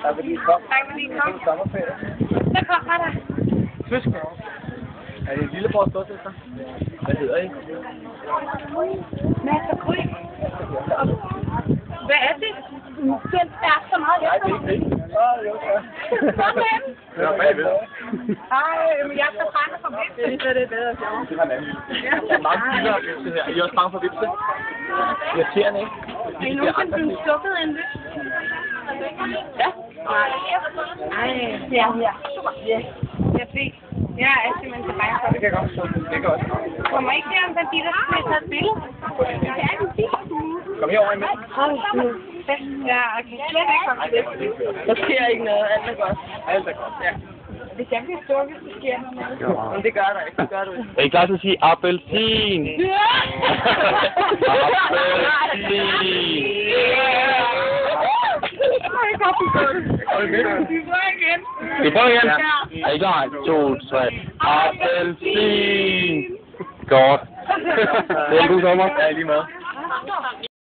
Tak fordi I kom. Tak fordi I kom. God sommerferie. Så kommer der. Søskende. Er det en lillebror og storsøster? Hvad hedder I? Mads og Gry. Hvad er det? Den er så meget Nej, det er ikke det. Jo, ja. Kom med dem. Det er bagved. Ej, men jeg skal fange for vipse. Det er bedre sjovt. Det var en anden. Der er meget vildere vipse her. I er også bange for vipse? Irriterende, ikke? Er I nogensinde blevet stukket af en vips? Ja. Ej, det er her. Super. Ja. Jeg fik. Jeg er simpelthen så bange for Det kan jeg godt forstå. Det kan også. Kommer ikke der om der de der skal tage et billede? Det er en bil. Kom herover imellem. Ja, okay. Slet ikke komme til det. Der sker ikke noget. Alt er godt. Alt er godt. Ja. Hvis jeg bliver stukket, så sker der noget. Men det gør der ikke. Det gør du ikke. Er I klar til at sige appelsin? Ja! Appelsin! Vi prøver igen. Vi prøver igen. Ja. Er I klar? 2, 3. Appelsin! Godt. Det er en god sommer. Ja, lige med.